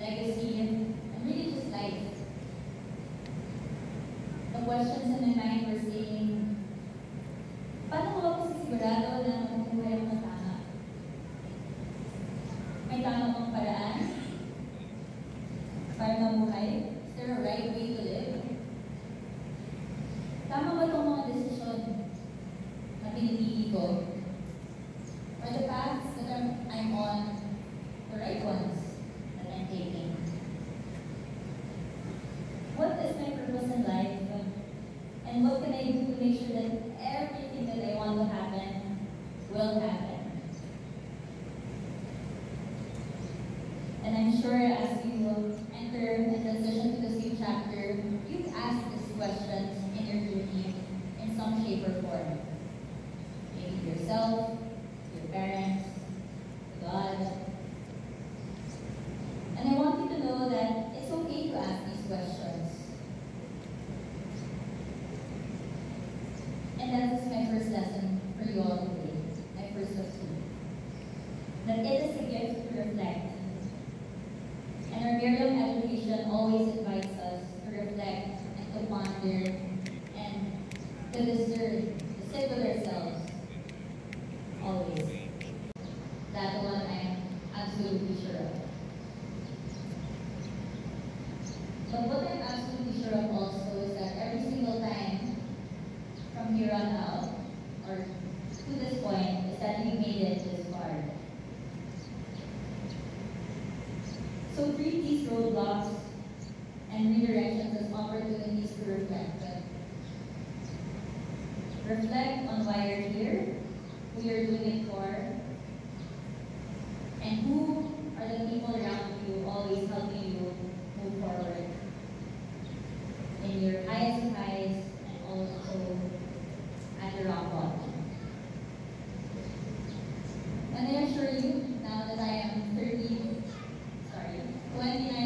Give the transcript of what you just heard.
legacy, and really just life. The questions in my mind were saying, paano ko ba posisigurado na mabubuhay ako ng tama? May tama bang paraan para mabuhay? Is there a right way to live? Tama ba itong mga desisyon na pinipili ko? Are the paths that I'm on the right ones that I'm taking? What is my purpose in life? And what can I do to make sure that everything that I want to happen will happen? And I'm sure as you will enter and transition to the same chapter, you've asked these questions in your journey in some shape or form. Maybe to yourself, to your parents, to God. And I want you to know that it's okay to ask these questions. And that is my first lesson for you all today, my first of two. That it is a gift to reflect. And our Miriam education always invites us to reflect and to ponder and to discern, to sit with ourselves. Always. That one I'm absolutely sure of. But what I'm absolutely sure of also is that every single time from here on out, or to this point, is that we made it this far. So treat these roadblocks and redirections as opportunities to reflect. Reflect on why you're here, who you're doing it for, and who are the people around you always helping you move forward in your highest of highs and also at the rock bottom. And I assure you, now that I am 29